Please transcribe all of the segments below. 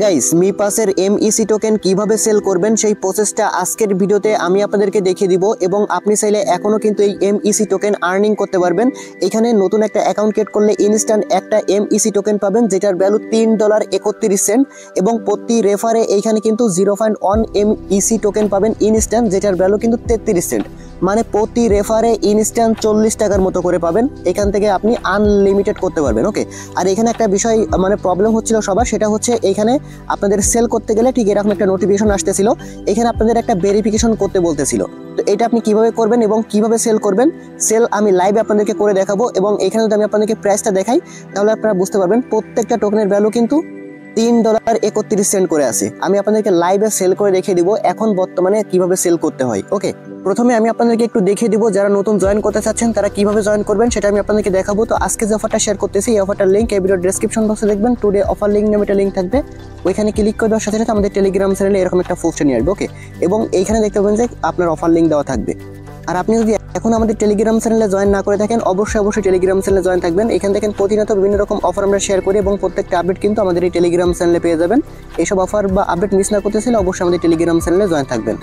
Guys মিপাসের MEC token কিভাবে sell করবেন সেই প্রসেসটা আজকের ভিডিওতে আমি আপনাদেরকে দেখিয়ে দিব এবং আপনি চাইলে এখনো কিন্তু এই এমইসি টোকেন আর্নিং করতে পারবেন। এখানে নতুন একটা অ্যাকাউন্ট ক্রিয়েট করলে ইনস্ট্যান্ট একটা এমইসি টোকেন পাবেন যেটার ভ্যালু $3.31 এবং প্রতি রেফারে এইখানে কিন্তু 0.1 এমইসি টোকেন পাবেন ইনস্ট্যান্ট যেটার ভ্যালু কিন্তু 33 সেন্ট, মানে প্রতি রেফারে ইনস্ট্যান্ট 40 টাকার মতো করে পাবেন। এখান থেকে আপনি আনলিমিটেড করতে পারবেন। ওকে, আর এখানে একটা বিষয় মানে প্রবলেম হচ্ছিল সবার, সেটা হচ্ছে এখানে আপনাদের সেল করতে গেলে ঠিক এরকম একটা নোটিফিকেশন আসতেছিল, এখানে আপনাদের একটা ভেরিফিকেশন করতে বলতেছিল। তো এটা আপনি কিভাবে করবেন এবং কিভাবে সেল করবেন, সেল আমি লাইভে আপনাদেরকে করে দেখাবো এবং এখানে যদি আমি আপনাদেরকে প্রাইসটা দেখাই তাহলে আপনারা বুঝতে পারবেন প্রত্যেকটা টোকেনের ভ্যালু কিন্তু $3.31 করে আছে। আমি আপনাদেরকে লাইভে সেল করে দেখিয়ে দিব এখন বর্তমানে কিভাবে সেল করতে হয়। ওকে, প্রথমে আমি আপনাদেরকে একটু দেখিয়ে দিব যারা নতুন জয়েন করতে চাচ্ছেন তারা কিভাবে জয়েন করবেন সেটা আমি আপনাদেরকে দেখাবো। তো আজকে যে অফারটা শেয়ার করতেছি এই অফারটার লিঙ্ক এই ভিডিওর ডেসক্রিপশন বক্সে দেখবেন, টুডে অফার লিঙ্ক নামে একটা লিঙ্ক থাকবে, ওইখানে ক্লিক করে দেওয়ার সাথে সাথে আমাদের টেলিগ্রাম চ্যানেলে এরকম একটা পোস্ট নিয়ে আসবে। ওকে, এবং এইখানে দেখতে পাবেন যে আপনার অফার লিঙ্ক দেওয়া থাকবে। আর আপনি যদি এখন আমাদের টেলিগ্রাম চ্যানেলে জয়েন না করে থাকেন অবশ্যই টেলিগ্রাম চ্যানেলে জয়েন থাকবেন। এখান থেকে প্রতিনিয়ত বিভিন্ন রকম অফার আমরা শেয়ার করি এবং প্রত্যেকটা আপডেট কিন্তু আমাদের এই টেলিগ্রাম চ্যানেলে পেয়ে যাবেন। এইসব অফার বা আপডেট মিস না করতে চাইলে অবশ্যই আমাদের টেলিগ্রাম চ্যানেলে জয়েন থাকবেন।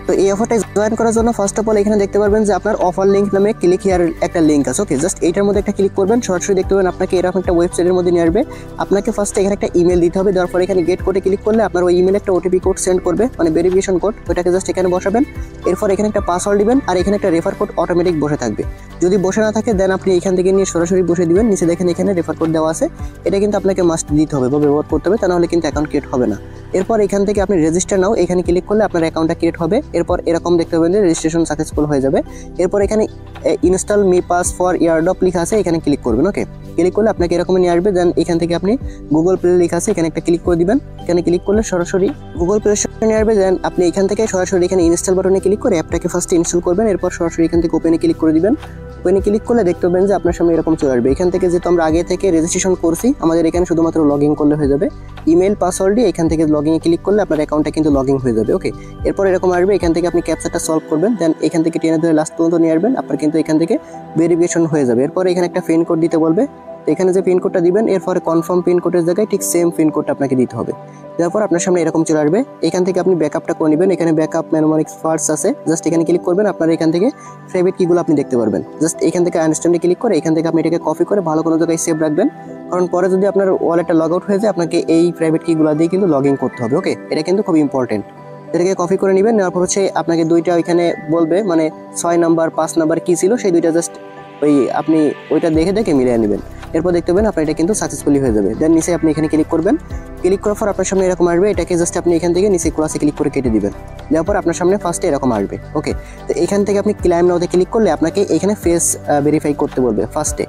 তো এই অফারটা জয়েন করার জন্য ফার্স্ট অফ অল এখানে দেখতে পারবেন যে আপনার অফার লিঙ্ক নামে ক্লিক হিয়ার একটা লিঙ্ক আছে। ওকে, জাস্ট এইটার মধ্যে একটা ক্লিক করবেন, সরাসরি দেখতে পাবেন আপনাকে এরকম একটা ওয়েবসাইটের মধ্যে নিয়ে আসবে। আপনাকে ফার্স্টে এখানে একটা ইমেল দিতে হবে, দেওয়ার পরে এখানে গেট কোডে ক্লিক করলে আপনার ওই ইমেলে একটা ওটিপি কোড সেন্ড করবে, মানে ভেরিফিকেশন কোড, ওইটাকে জাস্ট এখানে বসাবেন। এরপর এখানে একটা পাসওয়ার্ড দিবেন আর এখানে একটা রেফার কোড অটোমেটিক বসে থাকবে। যদি বসে না থাকে দেন আপনি এখান থেকে নিয়ে সরাসরি বসে দিবেন। নিচে দেখেন এখানে রেফার কোড দেওয়া আছে, এটা কিন্তু আপনাকে মাস্ট দিতে হবে বা ব্যবহার করতে হবে, তা নাহলে কিন্তু অ্যাকাউন্ট ক্রিয়েট হবে না। এরপর এখান থেকে আপনি রেজিস্টার নাও এখানে ক্লিক করলে আপনার অ্যাকাউন্টটা ক্রিয়েট হবে। এরপর এরকম দেখতে পাবেন যে রেজিস্ট্রেশন সাকসেসফুল হয়ে যাবে। এরপর এখানে ইনস্টল মিপাস ফর এয়ারড্রপ লেখা আছে, এখানে ক্লিক করবেন। ওকে, ক্লিক করলে আপনাকে এরকম নিয়ে আসবে। দেন এখান থেকে আপনি গুগল প্লে লেখা আছে এখানে একটা ক্লিক করে দিবেন। এখানে ক্লিক করলে সরাসরি গুগল প্লে স্টোরে নিয়ে আসবে। দেন আপনি এখান থেকে সরাসরি এখানে ইনস্টল বাটনে ক্লিক করে অ্যাপটাকে ফার্স্ট ইনস্টল করবেন। এরপর সরাসরি এখান থেকে ওপেনে ক্লিক করে দিবেন। ওপেনে ক্লিক করলে দেখতে পাবেন যে আপনার সামনে এরকম চলে আসবে। এখান থেকে যেহেতু আমরা আগে থেকে রেজিস্ট্রেশন করছি আমাদের এখানে শুধুমাত্র লগ ইন করলে হয়ে যাবে। ইমেল পাসওয়ার্ড দিয়ে এখান থেকে লগ ইনে ক্লিক করলে আপনার অ্যাকাউন্টটা কিন্তু লগ ইন হয়ে যাবে। ওকে, এরপর এরকম আসবে, এখান থেকে আপনি ক্যাপচাটা সলভ করবেন। দেন এখান থেকে টেনে ধরে লাস্ট পর্যন্ত নিয়ে আসবেন, আপনার কিন্তু এখান থেকে ভেরিফিকেশন হয়ে যাবে। এরপর এখানে একটা পিন কোড দিতে বলবে, এখানে যে পিন কোডটা দিবেন এরপরে কনফার্ম পিন কোডের জায়গায় ঠিক সেম পিন কোডটা আপনাকে দিতে হবে। তারপর আপনার সামনে এরকম চলে আসবে। এখান থেকে আপনি ব্যাকআপটা করে নেবেন, এখানে ব্যাকআপ ম্যানোমারিক্স ফার্স্ট আছে, জাস্ট এখানে ক্লিক করবেন। আপনার এখান থেকে ফেভারিট কিগুলো আপনি দেখতে পারবেন। জাস্ট এখান থেকে আনস্ট্যান্ডে ক্লিক করে এখান থেকে আপনি এটাকে কপি করে ভালো কোনো জায়গায় সেভ রাখবেন, কারণ পরে যদি আপনার ওয়ালেটটা লগ আউট হয়ে যায় আপনাকে এই প্রাইভেট কিগুলো দিয়ে কিন্তু লগ ইন করতে হবে। ওকে, এটা কিন্তু খুব ইম্পর্টেন্ট। এটাকে কপি করে নেবেন, নেওয়ার পর হচ্ছে আপনাকে দুইটা ওইখানে বলবে, মানে 6 নাম্বার 5 নাম্বার কি ছিল সেই দুইটা জাস্ট ওই আপনি ওইটা দেখে মিলিয়ে নেবেন। এরপর দেখতে পাবেন আপনার এটা কিন্তু সাকসেসফুলি হয়ে যাবে। দেন নিচে আপনি এখানে ক্লিক করবেন, ক্লিক করার পর আপনার সামনে এরকম আসবে। এটাকে জাস্ট আপনি এখান থেকে নিচে ক্রসে ক্লিক করে কেটে দিবেন, দেওয়ার পর আপনার সামনে ফার্স্টে এরকম আসবে। ওকে, তো এখান থেকে আপনি ক্লাইম নাওতে ক্লিক করলে আপনাকে এখানে ফেস ভেরিফাই করতে বলবে ফার্স্টে।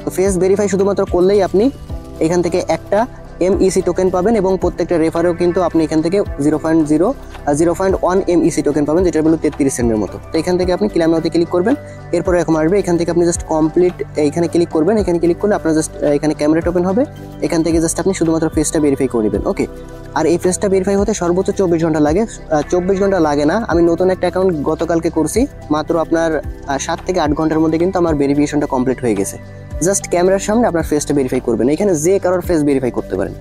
তো ফেস ভেরিফাই শুধুমাত্র করলেই আপনি এখান থেকে একটা এমইসি টোকেন পাবেন এবং প্রত্যেকটা রেফারেও কিন্তু আপনি এখান থেকে 0.1 এমইসি টোকেন পাবেন, যেটা বললো 33 সেন্টের মতো। তো এখান থেকে আপনি ক্লাইম নাওতে ক্লিক করবেন, এরপর এরকম আসবে। এখান থেকে আপনি জাস্ট কমপ্লিট এইখানে ক্লিক করবেন, এখানে ক্লিক করলে আপনার জাস্ট এখানে ক্যামেরাটা ওপেন হবে। এখান থেকে জাস্ট আপনি শুধুমাত্র ফেসটা ভেরিফাই করে নেবেন। ওকে, আর এই ফেসটা ভেরিফাই হতে সর্বোচ্চ 24 ঘন্টা লাগে। 24 ঘন্টা লাগে না, আমি নতুন একটা অ্যাকাউন্ট গতকালকে করছি, মাত্র আপনার 7 থেকে 8 ঘন্টার মধ্যে কিন্তু আমার ভেরিফিকেশনটা কমপ্লিট হয়ে গেছে। জাস্ট ক্যামেরার সামনে আপনার ফেসটা ভেরিফাই করবেন। এখানে যে কারোর ফেস ভেরিফাই করতে পারেন,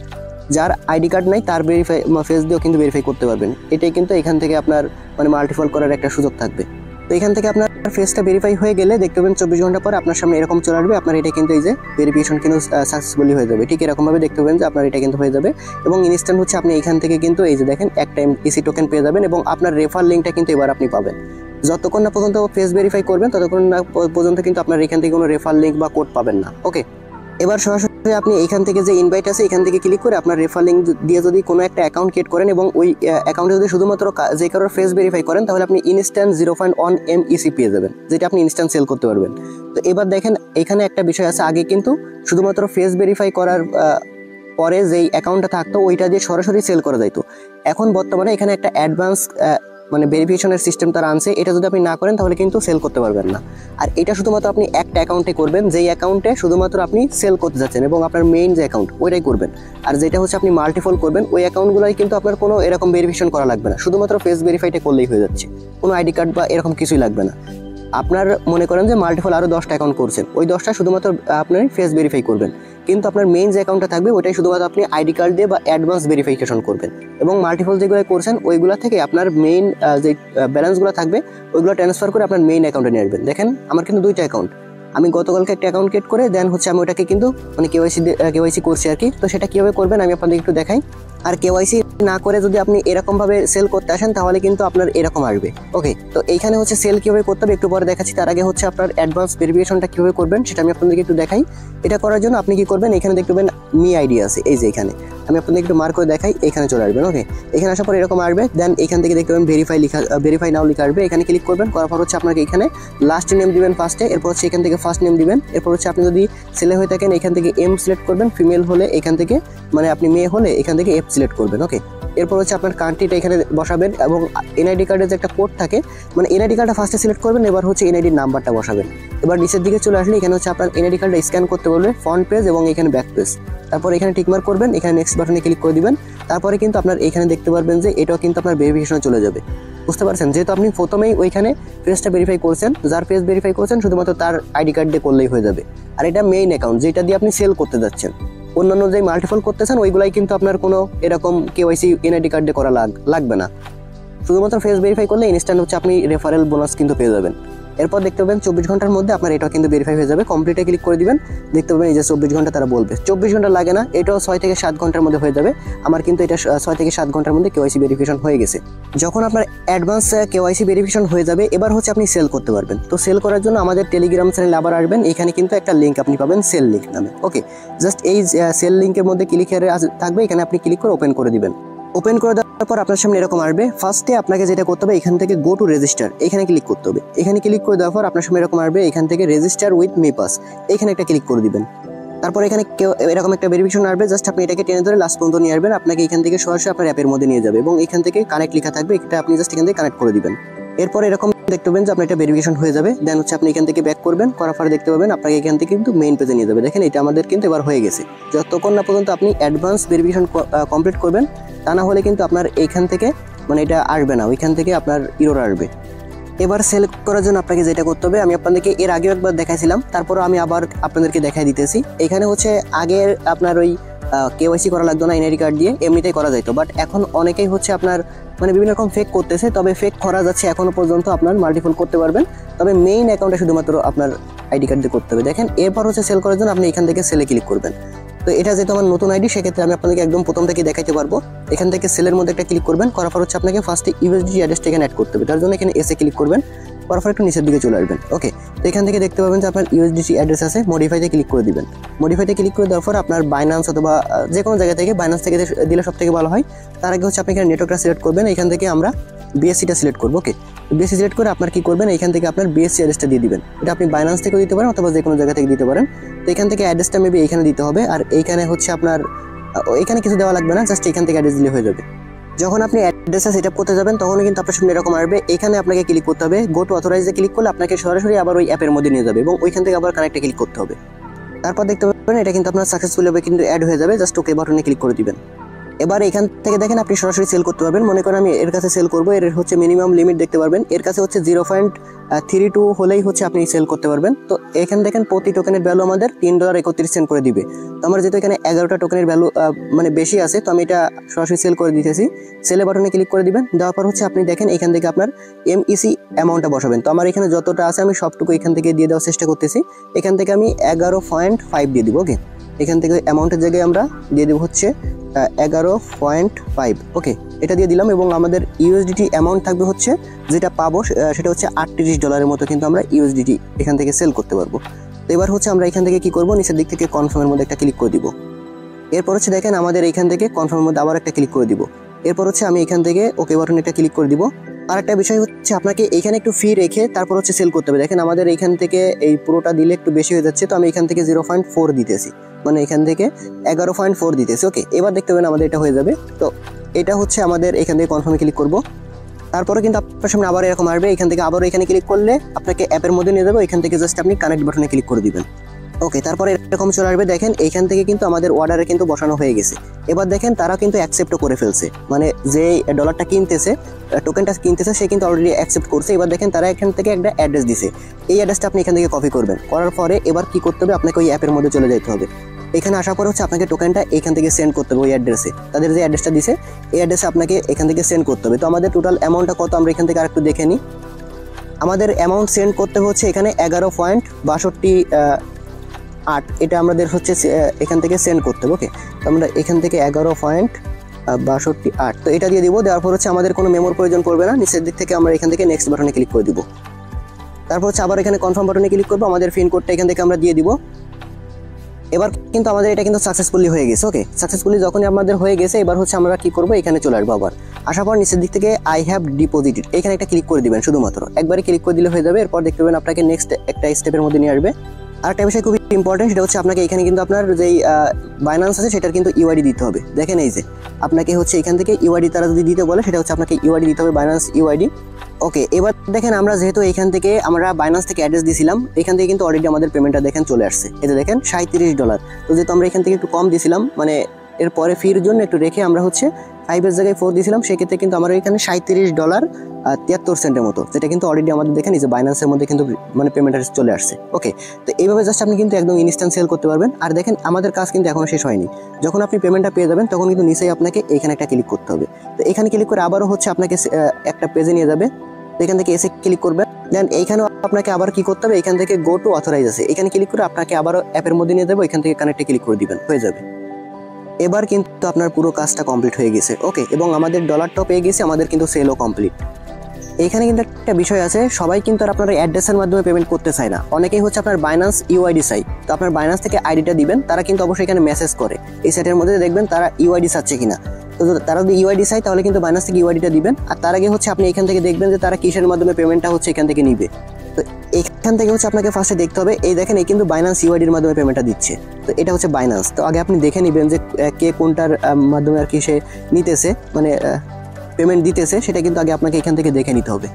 যার আইডি কার্ড নাই তার ভেরিফাই ফেস দিয়েও কিন্তু ভেরিফাই করতে পারবেন। এটাই কিন্তু এখান থেকে আপনার মানে মাল্টিপল করার একটা সুযোগ থাকবে। তো এখান থেকে আপনার ফেসটা ভেরিফাই হয়ে গেলে দেখতে পাবেন 24 ঘন্টা পর আপনার সামনে এরকম চলে আসবে। আপনার এটা কিন্তু এই যে ভেরিফিকেশন কিন্তু সাকসেসফুলি হয়ে যাবে। ঠিক এরকমভাবে দেখতে পাবেন যে আপনার এটা কিন্তু হয়ে যাবে এবং ইনস্ট্যান্ট হচ্ছে আপনি এখান থেকে কিন্তু এই যে দেখেন একটা এমইসি টোকেন পেয়ে যাবেন এবং আপনার রেফার লিঙ্কটা কিন্তু এবার আপনি পাবেন। যতক্ষণ না পর্যন্ত ফেস ভেরিফাই করবেন ততক্ষণ না পর্যন্ত কিন্তু আপনার এখান থেকে কোনো রেফার লিঙ্ক বা কোড পাবেন না। ওকে, এবার সরাসরি আপনি এখান থেকে যে ইনভাইট আছে এখান থেকে ক্লিক করে আপনার রেফার লিঙ্ক দিয়ে যদি কোনো একটা অ্যাকাউন্ট ক্রিয়েট করেন এবং ওই অ্যাকাউন্টে যদি শুধুমাত্র যে কারোর ফেস ভেরিফাই করেন তাহলে আপনি ইনস্ট্যান্ট 0.1 এমইসি পেয়ে যাবেন, যেটা আপনি ইনস্ট্যান্ট সেল করতে পারবেন। তো এবার দেখেন এখানে একটা বিষয় আছে, আগে কিন্তু শুধুমাত্র ফেস ভেরিফাই করার পরে যেই অ্যাকাউন্টটা থাকতো ওইটা দিয়ে সরাসরি সেল করা যাইতো। এখন বর্তমানে এখানে একটা অ্যাডভান্স মানে ভেরিফিকেশনের সিস্টেম তারা আনছে, এটা যদি আপনি না করেন তাহলে কিন্তু সেল করতে পারবেন না। আর এটা শুধুমাত্র আপনি একটা অ্যাকাউন্টে করবেন, যেই অ্যাকাউন্টে শুধুমাত্র আপনি সেল করতে যাচ্ছেন এবং আপনার মেইন যে অ্যাকাউন্ট ওইটাই করবেন। আর যেটা হচ্ছে আপনি মাল্টিপল করবেন ওই অ্যাকাউন্টগুলোই কিন্তু আপনার কোনো এরকম ভেরিফিকেশন করা লাগবে না, শুধুমাত্র ফেস ভেরিফাইটা করলেই হয়ে যাচ্ছে, কোনো আইডি কার্ড বা এরকম কিছুই লাগবে না। আপনার মনে করেন যে মাল্টিপল আরও 10টা অ্যাকাউন্ট করছেন, ওই 10টা শুধুমাত্র আপনি ফেস ভেরিফাই করবেন, কিন্তু আপনার মেইন যে অ্যাকাউন্টটা থাকবে ওইটাই শুধুমাত্র আপনি আইডি কার্ড দিয়ে বা অ্যাডভান্স ভেরিফিকেশন করবেন, এবং মাল্টিপল যেগুলো করছেন ওইগুলো থেকে আপনার মেইন যে ব্যালেন্সগুলো থাকবে ওইগুলো ট্রান্সফার করে আপনার মেইন অ্যাকাউন্টে নিয়ে আসবেন। দেখেন আমার কিন্তু 2টা অ্যাকাউন্ট, আমি গতকালকে একটা অ্যাকাউন্ট ক্রিয়েট করে দেন হচ্ছে আমি ওটাকে কিন্তু মানে কেওয়াইসি করছি আর কি। তো সেটা কীভাবে করবেন আমি আপনাদের একটু দেখাই। আর কেওয়াইসি না করে যদি আপনি এরকমভাবে সেল করতে আসেন তাহলে কিন্তু আপনার এরকম আসবে। ওকে, তো এইখানে হচ্ছে সেল কীভাবে করতে হবে একটু পরে দেখাচ্ছি। তার আগে হচ্ছে আপনার অ্যাডভান্স ভেরিফিকেশনটা কীভাবে করবেন সেটা আমি আপনাদেরকে একটু দেখাই। এটা করার জন্য আপনি কি করবেন, এখানে দেখতে পাবেন মি আইডি আছে, এই যে এখানে আমি আপনাদের একটু মার্ক করে দেখাই, এখানে চলে আসবেন। ওকে, এখানে আসার পর এরকম আসবে, দেন এখান থেকে দেখতে পাবেন ভেরিফাই নাও লেখা আসবে, এখানে ক্লিক করবেন। করার পর হচ্ছে আপনাকে এখানে লাস্ট নেম দিবেন ফার্স্টে, এরপর হচ্ছে এখান থেকে ফার্স্ট নেম দিবেন, এরপর হচ্ছে আপনি যদি ছেলে হয়ে থাকেন এখান থেকে এম সিলেক্ট করবেন, ফিমেল হলে এখান থেকে মানে আপনি মেয়ে হলে এখান থেকে এফ সিলেক্ট করবেন। ওকে, এরপর হচ্ছে আপনার কান্ট্রিটা এখানে বসাবেন, এবং এনআইডি কার্ডের যে একটা কোড থাকে মানে এনআইডি কার্ডটা ফার্স্টে সিলেক্ট করবেন, এবার হচ্ছে এনআইডির নাম্বারটা বসাবেন। এবার নিচের দিকে চলে আসলে এখানে হচ্ছে আপনার এনআইডি কার্ডটা স্ক্যান করতে বলবে, ফ্রন্ট পেজ এবং এখানে ব্যাক পেজ। তারপর এখানে টিকমার্ক করবেন, এখানে নেক্সট বাটনে ক্লিক করে দিবেন। তারপরে কিন্তু আপনার এখানে দেখতে পারবেন যে এটাও কিন্তু আপনার ভেরিফিকেশনে চলে যাবে। বুঝতে পারছেন, যেহেতু আপনি প্রথমেই ওইখানে পেজটা ভেরিফাই করছেন, যার পেজ ভেরিফাই করছেন শুধুমাত্র তার আইডি কার্ড দিয়ে করলেই হয়ে যাবে। আর এটা মেইন অ্যাকাউন্ট যেটা দিয়ে আপনি সেল করতে যাচ্ছেন। অন্যান্য যে মাল্টিপল করতেছেন ওইগুলাই কিন্তু আপনার কোনো এরকম কেওয়াইসি এনআইডি কার্ড দিয়ে করা লাগবে না, শুধুমাত্র ফেস ভেরিফাই করলে ইনস্ট্যান্ট হচ্ছে আপনি রেফারেল বোনাস কিন্তু পেয়ে যাবেন। এরপর দেখতে পাবেন 24 ঘন্টার মধ্যে আপনার এটাও কিন্তু ভেরিফাই হয়ে যাবে। কমপ্লিটে ক্লিক করে দিবেন, দেখতে পাবেন এই যে 24 ঘন্টা তারা বলবে, 24 ঘন্টা লাগে না, এটাও 6 থেকে 7 ঘন্টার মধ্যে হয়ে যাবে। আমার কিন্তু এটা 6 থেকে 7 ঘন্টার মধ্যে কেওয়াইসি ভেরিফিকেশন হয়ে গেছে। যখন আপনার অ্যাডভান্স কেওয়াইসি ভেরিফিকেশন হয়ে যাবে এবার হচ্ছে আপনি সেল করতে পারবেন। তো সেল করার জন্য আমাদের টেলিগ্রাম চ্যানেলে আবার আসবেন, এখানে কিন্তু একটা লিঙ্ক আপনি পাবেন সেল লিঙ্ক নামে। ওকে, জাস্ট এই সেল লিঙ্কের মধ্যে ক্লিক থাকবে, এখানে আপনি ক্লিক করে ওপেন করে দিবেন। ওপেন করে দেওয়ার পর আপনার সামনে এরকম আসবে। ফার্স্টে আপনাকে যেটা করতে হবে এখান থেকে গো টু রেজিস্টার, এখানে ক্লিক করতে হবে। এখানে ক্লিক করে দেওয়ার পর আপনার সামনে এরকম আসবে, এখান থেকে রেজিস্টার উইথ মিপাস এখানে একটা ক্লিক করে দিবেন। তারপর এখানে এরকম একটা ভেরিফিকেশন আসবে, জাস্ট আপনি এটাকে টেনে ধরে লাস্ট পর্যন্ত নিয়ে আসবেন, আপনাকে এখান থেকে সরাসরি আপনার অ্যাপের মধ্যে নিয়ে যাবে, এবং এখান থেকে কানেক্ট লেখা থাকবে, এটা আপনি জাস্ট এখান থেকে কানেক্ট করে দিবেন। এরপর এরকম দেখতে পাবেন যে আপনার এটা ভেরিফিকেশন হয়ে যাবে, দেন হচ্ছে আপনি এখান থেকে ব্যাক করবেন, করার পরে দেখতে পাবেন আপনাকে এখান থেকে কিন্তু মেইন পেজে নিয়ে যাবে। দেখেন এটা আমাদের কিন্তু এবার হয়ে গেছে। যতক্ষণ না পর্যন্ত আপনি অ্যাডভান্স ভেরিফিকেশন কমপ্লিট করবেন তা না হলে কিন্তু আপনার এইখান থেকে মানে এটা আসবে না, ওইখান থেকে আপনার ইরর আসবে। এবার সেল করার জন্য আপনাকে যেটা করতে হবে আমি আপনাদেরকে এর আগেও একবার দেখাইছিলাম, তারপরও আমি আবার আপনাদেরকে দেখাই দিতেছি। এখানে হচ্ছে আগের আপনার ওই কেওয়াইসি করা লাগতো না, এনআইডি কার্ড দিয়ে এমনিতেই করা যাইতো, বাট এখন অনেকেই হচ্ছে আপনার মানে বিভিন্ন রকম ফেক করতেছে। তবে ফেক করা যাচ্ছে এখনো পর্যন্ত, আপনার মাল্টিপল করতে পারবেন, তবে মেইন অ্যাকাউন্টে শুধুমাত্র আপনার আইডি কার্ড দিয়ে করতে হবে। দেখেন এরপর হচ্ছে সেল করার জন্য আপনি এখান থেকে সেলে ক্লিক করবেন। তো এটা যেহেতু আমার নতুন আইডি সেক্ষেত্রে আমি আপনাদেরকে একদম প্রথম থেকে দেখাইতে পারবো। এখান থেকে সেলের মধ্যে একটা ক্লিক করবেন, করার পর হচ্ছে আপনাকে ফার্স্টে ইউএসডি অ্যাড্রেসটা এখানে অ্যাড করতে হবে, তার জন্য এখানে এসে ক্লিক করবেন, করার পর একটু নিচের দিকে চলে আসবেন। ওকে, তো এখান থেকে দেখতে পাবেন যে আপনার ইউএসডিটি অ্যাড্রেস আছে, মডিফাইতে ক্লিক করে দিবেন। মডিফাইতে ক্লিক করে দেওয়ার পর আপনার বাইন্যান্স অথবা যে কোনো জায়গা থেকে বাইন্যান্স থেকে দিলে সব থেকে ভালো হয়। তার আগে হচ্ছে আপনি এখানে নেটওয়ার্কটা সিলেক্ট করবেন, এখান থেকে আমরা বিএসসিটা সিলেক্ট করবো। ওকে, বিএসসি সিলেক্ট করে আপনার কি করবেন এখান থেকে আপনার বিএসসি অ্যাড্রেসটা দিয়ে দিবেন। এটা আপনি বাইন্যান্স থেকেও দিতে পারেন অথবা যে কোনো জায়গা থেকে দিতে পারেন। তো এখান থেকে অ্যাড্রেসটা মেবি এখানে দিতে হবে, আর এইখানে হচ্ছে আপনার এখানে কিছু দেওয়া লাগবে না, জাস্ট এখান থেকে অ্যাড্রেস দিলে হয়ে যাবে। যখন আপনি অ্যাড্রেসটা সেট আপ করতে যাবেন তখন কিন্তু আপনার সামনে এরকম আসবে, এখানে আপনাকে ক্লিক করতে হবে, গো টু অথরাইজে ক্লিক করলে আপনাকে সরাসরি আবার ওই অ্যাপের মধ্যে নিয়ে যাবে, এবং ওইখান থেকে আবার কানেক্টে ক্লিক করতে হবে। তারপর দেখতে পাবেন এটা কিন্তু আপনার সাকসেসফুল হবে কিন্তু অ্যাড হয়ে যাবে, জাস্ট ওকে বাটনে ক্লিক করে দিবেন। এবার এখান থেকে দেখেন আপনি সরাসরি সেল করতে পারবেন। মনে করেন আমি এর কাছে সেল করবো, এর হচ্ছে মিনিমাম লিমিট দেখতে পারবেন, এর কাছে হচ্ছে 0.32 হলেই হচ্ছে আপনি সেল করতে পারবেন। তো এখানে দেখেন প্রতি টোকেনের ভ্যালু আমাদের $3.31 করে দিবে। তো আমার যেহেতু এখানে 11টা টোকেনের ভ্যালু মানে বেশি আছে, তো আমি এটা সরাসরি সেল করে দিতেছি। সেলে বাটনে ক্লিক করে দিবেন, দেওয়ার পর হচ্ছে আপনি দেখেন এখান থেকে আপনার এমইসি অ্যামাউন্টটা বসাবেন। তো আমার এখানে যতটা আছে আমি সবটুকু এখান থেকে দিয়ে দেওয়ার চেষ্টা করতেছি। এখান থেকে আমি 11.5 দিয়ে দিব। ওকে, এখান থেকে অ্যামাউন্টের জায়গায় আমরা দিয়ে দেবো হচ্ছে 11.5। ওকে, এটা দিয়ে দিলাম, এবং আমাদের ইউএসডিটি অ্যামাউন্ট থাকবে হচ্ছে যেটা পাবো সেটা হচ্ছে $38 মতো কিন্তু আমরা ইউএসডিটি এখান থেকে সেল করতে পারবো। তো এবার হচ্ছে আমরা এখান থেকে কি করব, নিচের দিক থেকে কনফার্মের মধ্যে একটা ক্লিক করে দিব। এরপর হচ্ছে দেখেন আমাদের এখান থেকে কনফার্মের মধ্যে আবার একটা ক্লিক করে দিব। এরপর হচ্ছে আমি এখান থেকে ওকে বাটনে একটা ক্লিক করে দিব। আর একটা বিষয় হচ্ছে আপনাকে এইখানে একটু ফি রেখে তারপর হচ্ছে সেল করতে হবে। দেখেন আমাদের এইখান থেকে এই পুরোটা দিলে একটু বেশি হয়ে যাচ্ছে, তো আমি এখান থেকে 0.4 দিতেছি, মানে এখান থেকে 11.4 দিতেছি। ওকে, এবার দেখতে পাবেন আমাদের এটা হয়ে যাবে। তো এটা হচ্ছে আমাদের এখান থেকে কনফার্মে ক্লিক করব। তারপরে কিন্তু আপনার সামনে আবার এরকম আসবে, এখান থেকে আবার এখানে ক্লিক করলে আপনাকে অ্যাপের মধ্যে নিয়ে যাবে, এখান থেকে জাস্ট আপনি কানেক্ট বাটনে ক্লিক করে দিবেন। ওকে, তারপরে এরকম চলে আসবে। দেখেন এইখান থেকে কিন্তু আমাদের অর্ডারে কিন্তু বসানো হয়ে গেছে। এবার দেখেন তারা কিন্তু অ্যাকসেপ্টও করে ফেলছে, মানে যে ডলারটা কিনতেছে, টোকেনটা কিনতেছে, সে কিন্তু অলরেডি অ্যাকসেপ্ট করছে। এবার দেখেন তারা এখান থেকে একটা অ্যাড্রেস দিছে, এই অ্যাড্রেসটা আপনি এখান থেকে কপি করবেন। করার পরে এবার কি করতে হবে, আপনাকে ওই অ্যাপের মধ্যে চলে যেতে হবে। এখানে আসার পর হচ্ছে আপনাকে টোকেনটা এখান থেকে সেন্ড করতে হবে ওই অ্যাড্রেসে, তাদের যে অ্যাড্রেসটা দিছে এই অ্যাড্রেসে আপনাকে এখান থেকে সেন্ড করতে হবে। তো আমাদের টোটাল অ্যামাউন্টটা কত আমরা এখান থেকে আরেকটু দেখে নিই। আমাদের অ্যামাউন্ট সেন্ড করতে হচ্ছে এখানে 11.62 এটা আমাদের হচ্ছে এখান থেকে সেন্ড করতে হবে। ওকে, তো আমরা এখান থেকে 11.62 তো এটা দিয়ে দিব। দেওয়ার পর হচ্ছে আমাদের কোনো মেমোর প্রয়োজন পড়বে না, নিচের দিক থেকে আমরা এখান থেকে নেক্সট বাটনে ক্লিক করে দিব। তারপর হচ্ছে আবার এখানে কনফার্ম বাটনে ক্লিক করবো, আমাদের পিন কোডটা এখান থেকে আমরা দিয়ে দিব। এবার কিন্তু আমাদের এটা কিন্তু সাকসেসফুলি হয়ে গেছে। ওকে, সাকসেসফুলি যখনই আমাদের হয়ে গেছে, এবার হচ্ছে আমরা কি করবো, এখানে চলে আসবো। আবার আসার পর নিচের দিক থেকে আই হ্যাভ ডিপোজিটেড এখানে একটা ক্লিক করে দিবেন, শুধুমাত্র একবারে ক্লিক করে দিলে হয়ে যাবে। এরপর দেখতে পাবেন আপনাকে নেক্সট একটা স্টেপের মধ্যে নিয়ে আসবে। আরেকটা বিষয় খুবই ইম্পর্টেন্ট, সেটা হচ্ছে আপনাকে এখানে কিন্তু আপনার যেই বাইন্যান্স আছে সেটার কিন্তু ইউআইডি দিতে হবে। দেখেন এই যে আপনাকে হচ্ছে এখান থেকে ইউআইডি তারা যদি দিতে বলে, সেটা হচ্ছে আপনাকে ইউআইডি দিতে হবে, বাইন্যান্স ইউআইডি। ওকে, এবার দেখেন আমরা যেহেতু এখান থেকে আমরা বাইন্যান্স থেকে অ্যাড্রেস দিয়েছিলাম, এখান থেকে কিন্তু অলরেডি আমাদের পেমেন্টটা দেখেন চলে আসছে। এতে দেখেন $37। তো যেহেতু আমরা এখান থেকে একটু কম দিয়েছিলাম, মানে এরপরে ফির জন্য একটু রেখে আমরা হচ্ছে 5 জায়গায় 4 দিয়েছিলাম, সেক্ষেত্রে কিন্তু আমরা এখানে $37.73 মতো, যেটা কিন্তু অলরেডি আমাদের দেখেন এই যে বাইন্যান্সের মধ্যে কিন্তু মানে পেমেন্টটা চলে আসছে। ওকে, তো এইভাবে জাস্ট আপনি কিন্তু একদম ইনস্ট্যান্ট সেল করতে পারবেন। আর দেখেন আমাদের কাজ কিন্তু এখনো শেষ হয়নি। যখন আপনি পেমেন্টটা পেয়ে যাবেন, তখন কিন্তু নিচেই আপনাকে এখানে একটা ক্লিক করতে হবে। তো এখানে ক্লিক করে আবারও হচ্ছে আপনাকে একটা পেজে নিয়ে যাবে। তো এখান থেকে এসে ক্লিক করবেন, দেন এইখানেও আপনাকে আবার কি করতে হবে, এখান থেকে গো টু অথরাইজ আছে, এখানে ক্লিক করে আপনাকে আবারও অ্যাপের মধ্যে নিয়ে যাবে, এখান থেকে কানেক্টে ক্লিক করে দিবেন, হয়ে যাবে। এবার কিন্তু আপনার পুরো কাজটা কমপ্লিট হয়ে গেছে। ওকে, এবং আমাদের ডলারটাও পেয়ে গেছে, আমাদের কিন্তু সেলও কমপ্লিট। এখানে কিন্তু একটা বিষয় আছে, সবাই কিন্তু আর আপনার অ্যাড্রেসের মাধ্যমে পেমেন্ট করতে চায় না, অনেকেই হচ্ছে আপনার বাইন্যান্স ইউআইডি চাই। তো আপনার বাইন্যান্স থেকে আইডিটা দিবেন, তারা কিন্তু অবশ্যই এখানে মেসেজ করে, এই সাইটের মধ্যে দেখবেন তারা ইউআইডি চাচ্ছে কিনা। তো তারা যদি ইউআইডি চাই, তাহলে কিন্তু বাইন্যান্স থেকে ইউআইডিটা দিবেন। আর তার আগে হচ্ছে আপনি এখান থেকে দেখবেন যে তারা কিসের মাধ্যমে পেমেন্টটা হচ্ছে এখান থেকে নিবে। তো এখান থেকে হচ্ছে আপনাকে ফার্স্টে দেখতে হবে, এই দেখেন এই কিন্তু বাইন্যান্স ইউআইডির মাধ্যমে পেমেন্টটা দিচ্ছে। তো এটা হচ্ছে বাইন্যান্স। তো আগে আপনি দেখে নেবেন যে কে কোনটার মাধ্যমে আর কি সে নিতেছে, মানে পেমেন্ট দিতেছে, সেটা কিন্তু আগে আপনাকে এখান থেকে দেখে নিতে হবে।